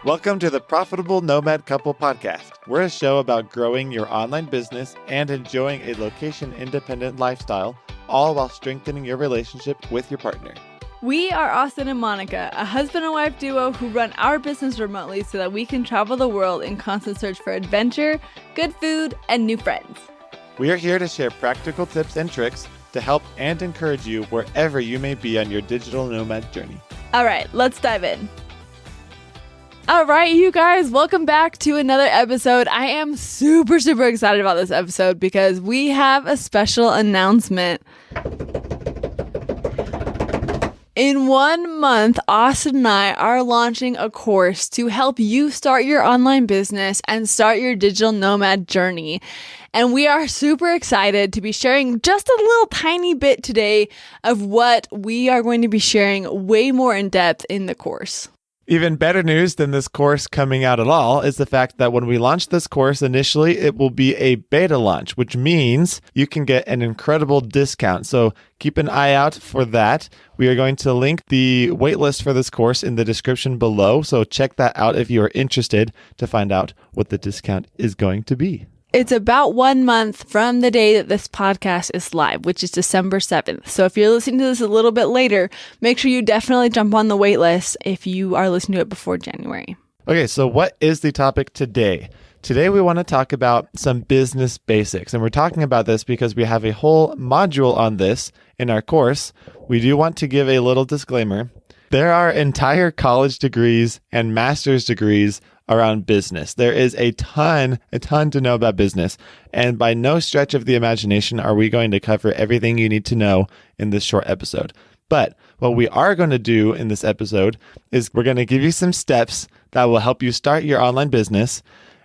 Welcome to the Profitable Nomad Couple Podcast. We're a show about growing your online business and enjoying a location-independent lifestyle, all while strengthening your relationship with your partner. We are Austin and Monica, a husband and wife duo who run our business remotely so that we can travel the world in constant search for adventure, good food, and new friends. We are here to share practical tips and tricks to help and encourage you wherever you may be on your digital nomad journey. All right, let's dive in. All right, you guys, welcome back to another episode. I am super excited about this episode because we have a special announcement. In 1 month, Austin and I are launching a course to help you start your online business and start your digital nomad journey. And we are super excited to be sharing just a little tiny bit today of what we are going to be sharing way more in depth in the course. Even better news than this course coming out at all is the fact that when we launch this course initially, it will be a beta launch, which means you can get an incredible discount. So keep an eye out for that. We are going to link the waitlist for this course in the description below. So check that out if you are interested to find out what the discount is going to be. It's about 1 month from the day that this podcast is live, which is December 7th. So if you're listening to this a little bit later, make sure you definitely jump on the wait list if you are listening to it before January. Okay, so what is the topic today? Today we want to talk about some business basics. And we're talking about this because we have a whole module on this in our course. We do want to give a little disclaimer. There are entire college degrees and master's degrees around business. There is a ton to know about business. And by no stretch of the imagination are we going to cover everything you need to know in this short episode. But what we are going to do in this episode is we're going to give you some steps that will help you start your online business.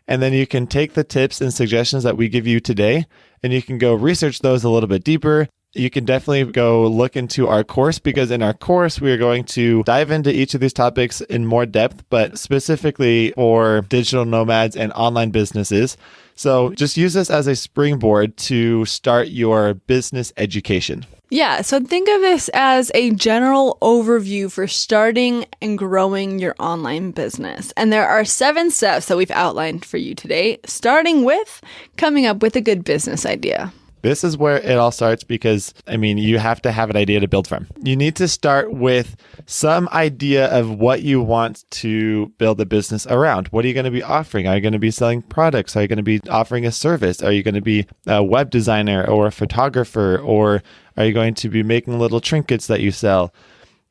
And then you can take the tips and suggestions that we give you today, and you can go research those a little bit deeper. You can definitely go look into our course, because in our course, we are going to dive into each of these topics in more depth, but specifically for digital nomads and online businesses. So just use this as a springboard to start your business education. Yeah, so think of this as a general overview for starting and growing your online business. And there are 7 steps that we've outlined for you today, starting with coming up with a good business idea. This is where it all starts because, you have to have an idea to build from. You need to start with some idea of what you want to build a business around. What are you going to be offering? Are you going to be selling products? Are you going to be offering a service? Are you going to be a web designer or a photographer? Or are you going to be making little trinkets that you sell?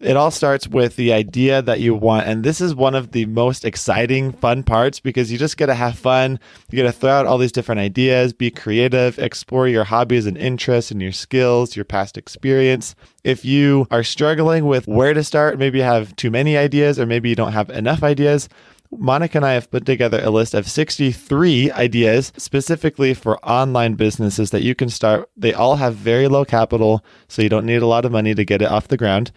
It all starts with the idea that you want. And this is one of the most exciting, fun parts because you just get to have fun. You get to throw out all these different ideas, be creative, explore your hobbies and interests and your skills, your past experience. If you are struggling with where to start, maybe you have too many ideas or maybe you don't have enough ideas, Monica and I have put together a list of 63 ideas specifically for online businesses that you can start. They all have very low capital, so you don't need a lot of money to get it off the ground.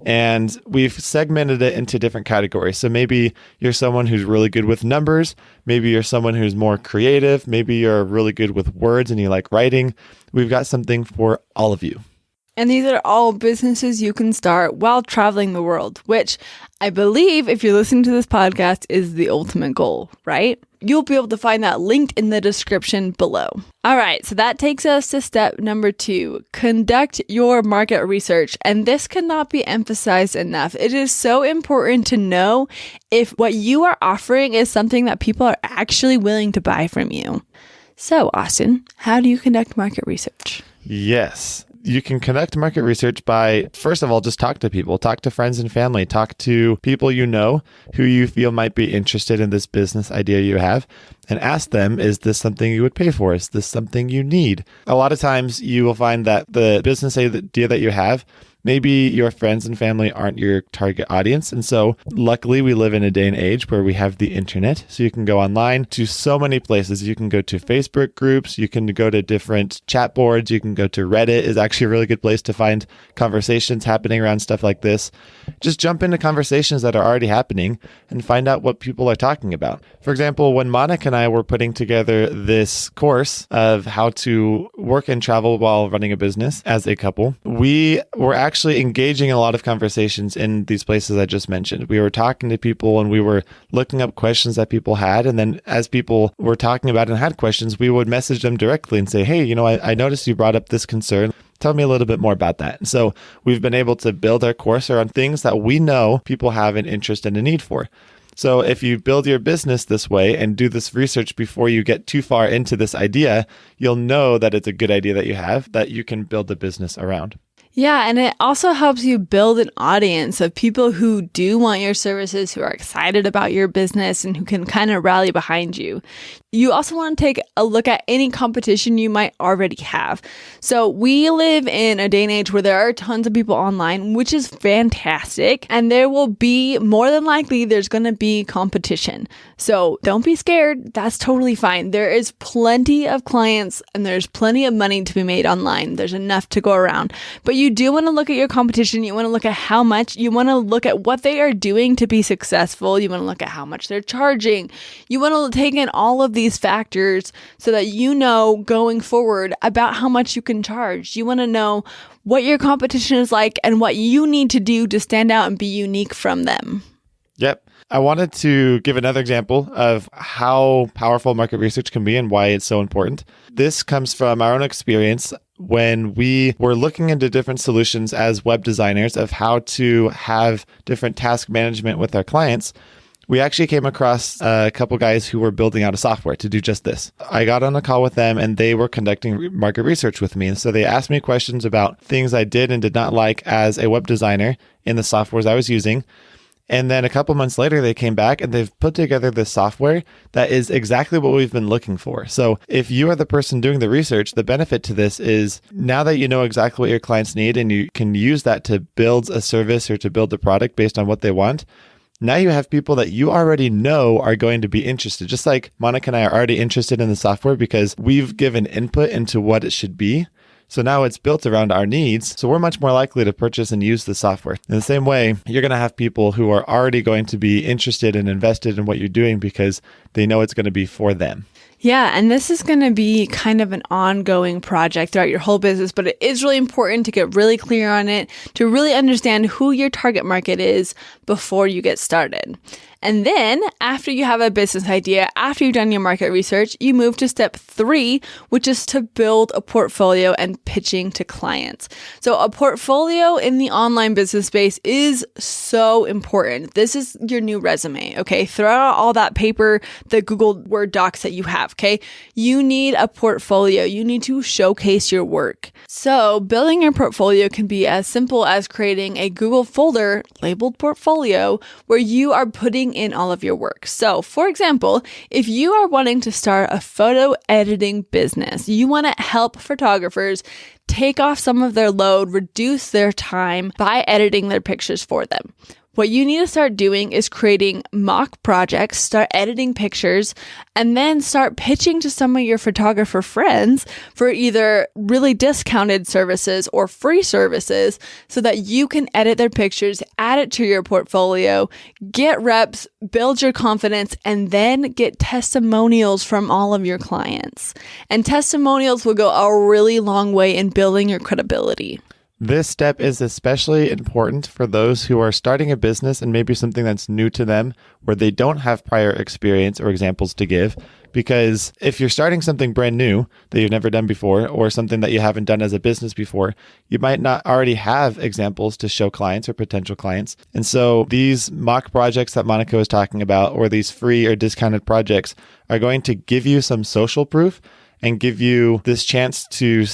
And we've segmented it into different categories. So maybe you're someone who's really good with numbers. Maybe you're someone who's more creative. Maybe you're really good with words and you like writing. We've got something for all of you. And these are all businesses you can start while traveling the world, which I believe, if you're listening to this podcast, is the ultimate goal, right? You'll be able to find that linked in the description below. All right, so that takes us to step number 2, conduct your market research. And this cannot be emphasized enough. It is so important to know if what you are offering is something that people are actually willing to buy from you. So, Austin, how do you conduct market research? Yes. You can conduct market research by, first of all, just talk to people, talk to friends and family, talk to people you know who you feel might be interested in this business idea you have, and ask them, is this something you would pay for? Is this something you need? A lot of times you will find that the business idea that you have, maybe your friends and family aren't your target audience. And so luckily we live in a day and age where we have the internet. So you can go online to so many places. You can go to Facebook groups. You can go to different chat boards. You can go to Reddit is actually a really good place to find conversations happening around stuff like this. Just jump into conversations that are already happening and find out what people are talking about. For example, when Monica and I were putting together this course of how to work and travel while running a business as a couple, we were actually actually engaging in a lot of conversations in these places I just mentioned. We were talking to people and we were looking up questions that people had. And then as people were talking about and had questions, we would message them directly and say, hey, I noticed you brought up this concern. Tell me a little bit more about that. And so we've been able to build our course around things that we know people have an interest and a need for. So if you build your business this way and do this research before you get too far into this idea, you'll know that it's a good idea that you have that you can build a business around. Yeah, and it also helps you build an audience of people who do want your services, who are excited about your business, and who can kind of rally behind you. You also want to take a look at any competition you might already have. So we live in a day and age where there are tons of people online, which is fantastic. And there will be, more than likely, there's going to be competition. So don't be scared. That's totally fine. There is plenty of clients and there's plenty of money to be made online. There's enough to go around. But you do want to look at your competition. You want to look at how much. You want to look at what they are doing to be successful. You want to look at how much they're charging. You want to take in all of these factors so that you know going forward about how much you can charge. You want to know what your competition is like and what you need to do to stand out and be unique from them. Yep. I wanted to give another example of how powerful market research can be and why it's so important. This comes from our own experience when we were looking into different solutions as web designers of how to have different task management with our clients. We actually came across a couple guys who were building out a software to do just this. I got on a call with them and they were conducting market research with me. And so they asked me questions about things I did and did not like as a web designer in the softwares I was using. And then a couple months later, they came back and they've put together this software that is exactly what we've been looking for. So if you are the person doing the research, the benefit to this is now that you know exactly what your clients need and you can use that to build a service or to build a product based on what they want, now you have people that you already know are going to be interested. Just like Monica and I are already interested in the software because we've given input into what it should be. So now it's built around our needs. So we're much more likely to purchase and use the software. In the same way, you're going to have people who are already going to be interested and invested in what you're doing because they know it's going to be for them. Yeah, and this is going to be kind of an ongoing project throughout your whole business, but it is really important to get really clear on it, to really understand who your target market is before you get started. And then after you have a business idea, after you've done your market research, you move to step 3, which is to build a portfolio and pitching to clients. So a portfolio in the online business space is so important. This is your new resume, okay? Throw out all that paper, the Google Word docs that you have, okay? You need a portfolio. You need to showcase your work. So building your portfolio can be as simple as creating a Google folder labeled portfolio where you are putting in all of your work. So for example, if you are wanting to start a photo editing business, you want to help photographers take off some of their load, reduce their time by editing their pictures for them. What you need to start doing is creating mock projects, start editing pictures, and then start pitching to some of your photographer friends for either really discounted services or free services so that you can edit their pictures, add it to your portfolio, get reps, build your confidence, and then get testimonials from all of your clients. And testimonials will go a really long way in building your credibility. This step is especially important for those who are starting a business and maybe something that's new to them where they don't have prior experience or examples to give. Because if you're starting something brand new that you've never done before or something that you haven't done as a business before, you might not already have examples to show clients or potential clients. And so these mock projects that Monica was talking about or these free or discounted projects are going to give you some social proof and give you this chance to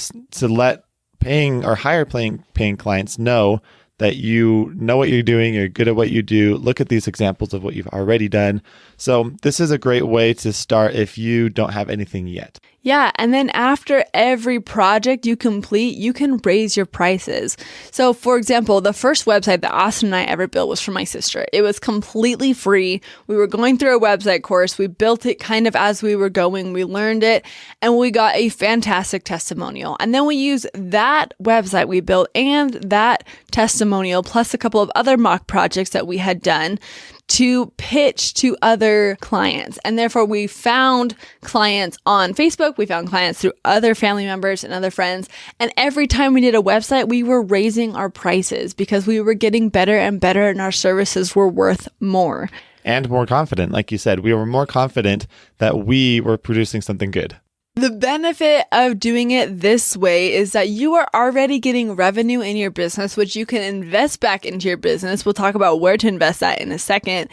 let paying or higher paying clients know that you know what you're doing, you're good at what you do. Look at these examples of what you've already done. So this is a great way to start if you don't have anything yet. Yeah, and then after every project you complete, you can raise your prices. So for example, the first website that Austin and I ever built was for my sister. It was completely free. We were going through a website course. We built it kind of as we were going. We learned it and we got a fantastic testimonial. And then we used that website we built and that testimonial testimonial plus a couple of other mock projects that we had done to pitch to other clients. And therefore we found clients on Facebook. We found clients through other family members and other friends. And every time we did a website, we were raising our prices because we were getting better and better and our services were worth more. And more confident. Like you said, we were more confident that we were producing something good. The benefit of doing it this way is that you are already getting revenue in your business, which you can invest back into your business. We'll talk about where to invest that in a second.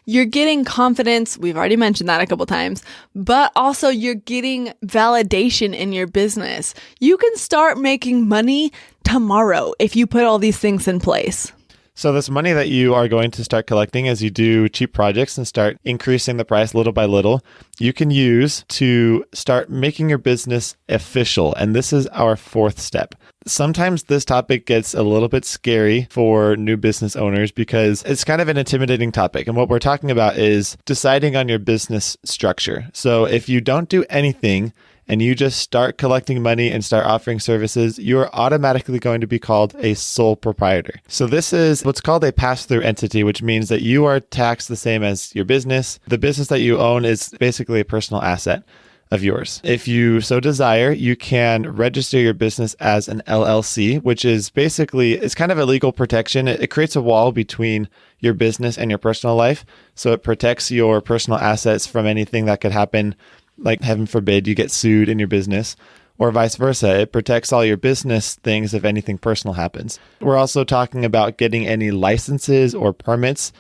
You're getting confidence. We've already mentioned that a couple times, but also you're getting validation in your business. You can start making money tomorrow if you put all these things in place. So this money that you are going to start collecting as you do cheap projects and start increasing the price little by little, you can use to start making your business official. And this is our fourth step. Sometimes this topic gets a little bit scary for new business owners because it's kind of an intimidating topic. And what we're talking about is deciding on your business structure. So if you don't do anything, and you just start collecting money and start offering services, you are automatically going to be called a sole proprietor. So this is what's called a pass-through entity, which means that you are taxed the same as your business. The business that you own is basically a personal asset of yours. If you so desire, you can register your business as an LLC, which is basically, it's kind of a legal protection. It creates a wall between your business and your personal life. So it protects your personal assets from anything that could happen. Like heaven forbid you get sued in your business, or vice versa. It protects all your business things if anything personal happens. We're also talking about getting any licenses or permits.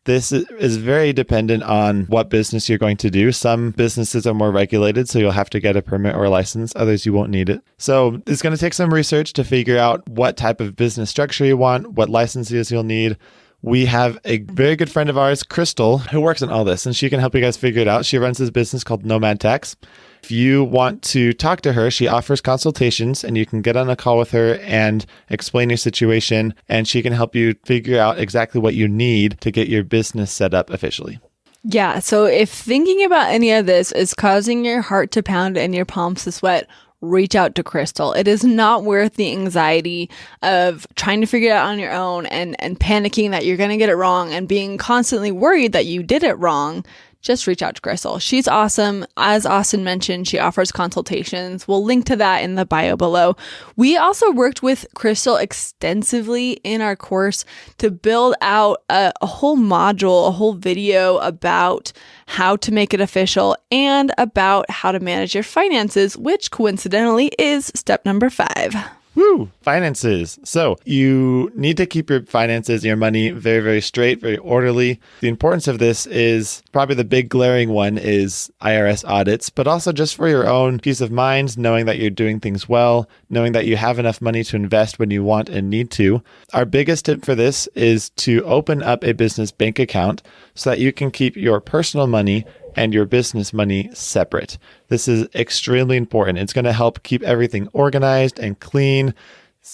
This is very dependent on what business you're going to do. Some businesses are more regulated, so you'll have to get a permit or a license. Others, you won't need it. So it's going to take some research to figure out what type of business structure you want, what licenses you'll need. We have a very good friend of ours, Crystal, who works on all this, and she can help you guys figure it out. She runs this business called Nomad Tax. If you want to talk to her, she offers consultations, and you can get on a call with her and explain your situation, and she can help you figure out exactly what you need to get your business set up officially. Yeah, so if thinking about any of this is causing your heart to pound and your palms to sweat, reach out to Crystal. It is not worth the anxiety of trying to figure it out on your own and panicking that you're going to get it wrong and being constantly worried that you did it wrong. Just reach out to Crystal. She's awesome. As Austin mentioned, she offers consultations. We'll link to that in the bio below. We also worked with Crystal extensively in our course to build out a whole module, a whole video about how to make it official and about how to manage your finances, which coincidentally is step number 5. Woo! Finances. So you need to keep your finances, your money very, very straight, very orderly. The importance of this is probably the big glaring one is IRS audits, but also just for your own peace of mind, knowing that you're doing things well, knowing that you have enough money to invest when you want and need to. Our biggest tip for this is to open up a business bank account so that you can keep your personal money and your business money separate. This is extremely important. It's going to help keep everything organized and clean.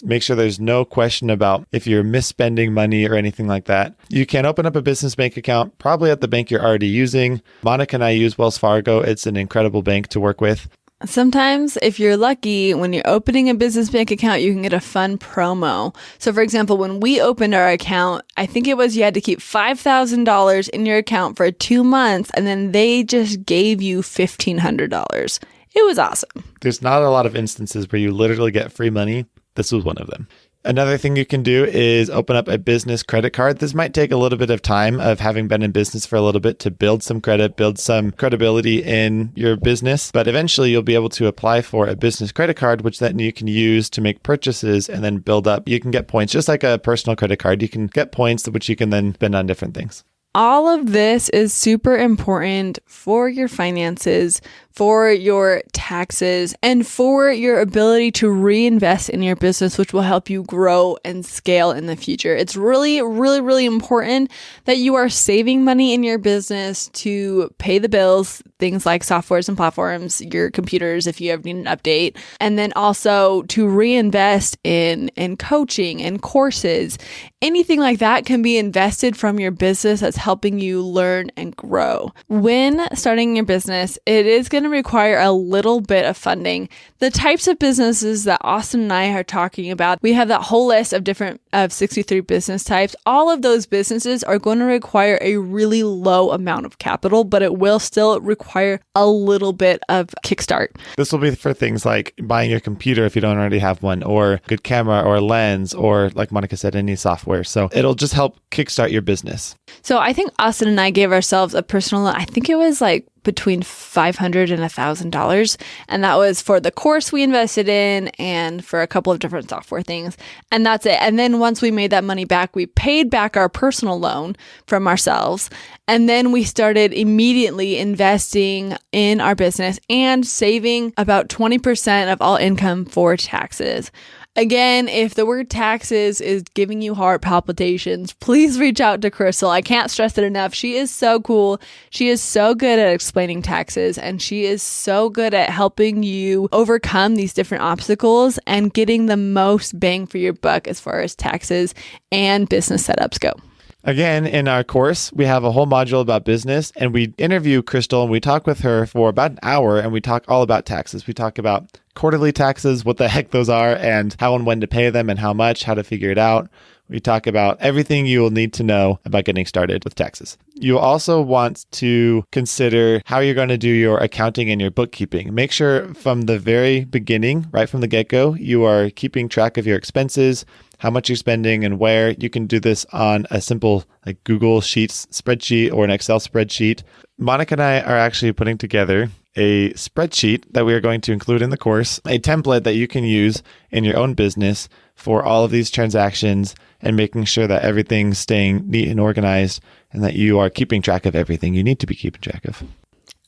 Make sure there's no question about if you're misspending money or anything like that. You can open up a business bank account, probably at the bank you're already using. Monica and I use Wells Fargo. It's an incredible bank to work with. Sometimes, if you're lucky, when you're opening a business bank account, you can get a fun promo. So, for example, when we opened our account, I think it was you had to keep $5,000 in your account for 2 months, and then they just gave you $1,500. It was awesome. There's not a lot of instances where you literally get free money. This was one of them. Another thing you can do is open up a business credit card. This might take a little bit of time of having been in business for a little bit to build some credit, build some credibility in your business. But eventually you'll be able to apply for a business credit card, which then you can use to make purchases and then build up. You can get points, just like a personal credit card. You can get points, which you can then spend on different things. All of this is super important for your finances, for your taxes, and for your ability to reinvest in your business, which will help you grow and scale in the future. It's really, really, really important that you are saving money in your business to pay the bills, things like softwares and platforms, your computers if you ever need an update, and then also to reinvest in coaching and courses. Anything like that can be invested from your business that's helping you learn and grow. When starting your business, it is going going to require a little bit of funding. The types of businesses that Austin and I are talking about, we have that whole list of 63 business types. All of those businesses are going to require a really low amount of capital, but it will still require a little bit of kickstart. This will be for things like buying your computer if you don't already have one, or good camera or lens, or like Monica said, any software. So it'll just help kickstart your business. So I think Austin and I gave ourselves a personal loan. I think it was like between $500 and $1,000. And that was for the course we invested in and for a couple of different software things. And that's it. And then once we made that money back, we paid back our personal loan from ourselves. And then we started immediately investing in our business and saving about 20% of all income for taxes. Again, if the word taxes is giving you heart palpitations, please reach out to Crystal. I can't stress it enough. She is so cool. She is so good at explaining taxes, and she is so good at helping you overcome these different obstacles and getting the most bang for your buck as far as taxes and business setups go. Again, in our course, we have a whole module about business, and we interview Crystal and we talk with her for about an hour, and we talk all about taxes. We talk about quarterly taxes, what the heck those are, and how and when to pay them and how much, how to figure it out. We talk about everything you will need to know about getting started with taxes. You also want to consider how you're going to do your accounting and your bookkeeping. Make sure from the very beginning, right from the get-go, you are keeping track of your expenses, how much you're spending and where. You can do this on a simple like Google Sheets spreadsheet or an Excel spreadsheet. Monica and I are actually putting together a spreadsheet that we are going to include in the course, a template that you can use in your own business for all of these transactions and making sure that everything's staying neat and organized and that you are keeping track of everything you need to be keeping track of.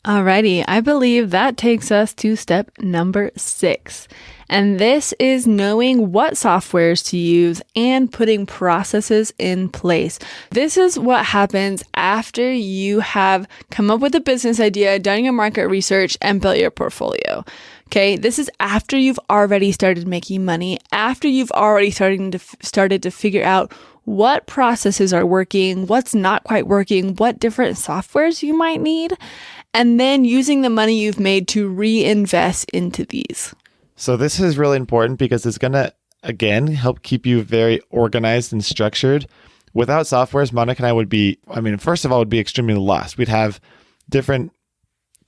Alrighty, I believe that takes us to step number 6. And this is knowing what softwares to use and putting processes in place. This is what happens after you have come up with a business idea, done your market research, and built your portfolio. Okay, this is after you've already started making money, after you've already started to figure out what processes are working, what's not quite working, what different softwares you might need, and then using the money you've made to reinvest into these. So this is really important because it's going to, again, help keep you very organized and structured. Without softwares, Monica and I would be, first of all, would be extremely lost. We'd have different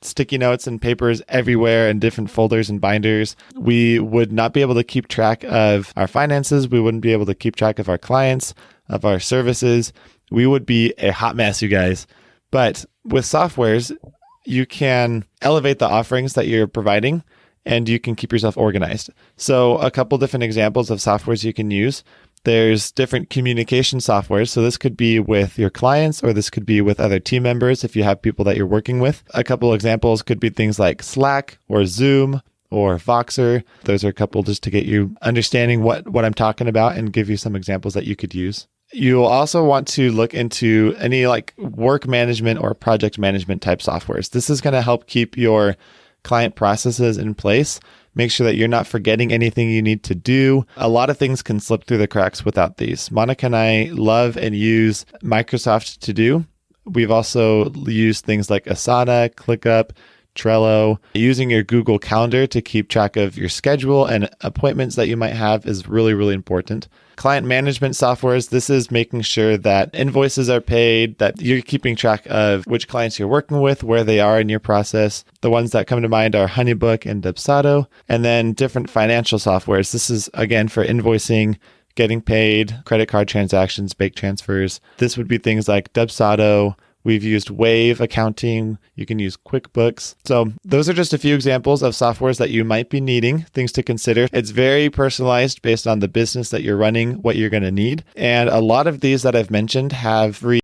sticky notes and papers everywhere and different folders and binders. We would not be able to keep track of our finances. We wouldn't be able to keep track of our clients, of our services. We would be a hot mess, you guys. But with softwares, you can elevate the offerings that you're providing and you can keep yourself organized. So a couple different examples of softwares you can use. There's different communication softwares. So this could be with your clients or this could be with other team members if you have people that you're working with. A couple examples could be things like Slack or Zoom or Voxer. Those are a couple just to get you understanding what I'm talking about and give you some examples that you could use. You'll also want to look into any like work management or project management type softwares. This is going to help keep your client processes in place. Make sure that you're not forgetting anything you need to do. A lot of things can slip through the cracks without these. Monica and I love and use Microsoft To Do. We've also used things like Asana, ClickUp, Trello. Using your Google Calendar to keep track of your schedule and appointments that you might have is really, really important. Client management softwares, this is making sure that invoices are paid, that you're keeping track of which clients you're working with, where they are in your process. The ones that come to mind are Honeybook and Dubsado. And then different financial softwares. This is, again, for invoicing, getting paid, credit card transactions, bank transfers. This would be things like Dubsado. We've used Wave accounting. You can use QuickBooks. So those are just a few examples of softwares that you might be needing, things to consider. It's very personalized based on the business that you're running, what you're going to need. And a lot of these that I've mentioned have free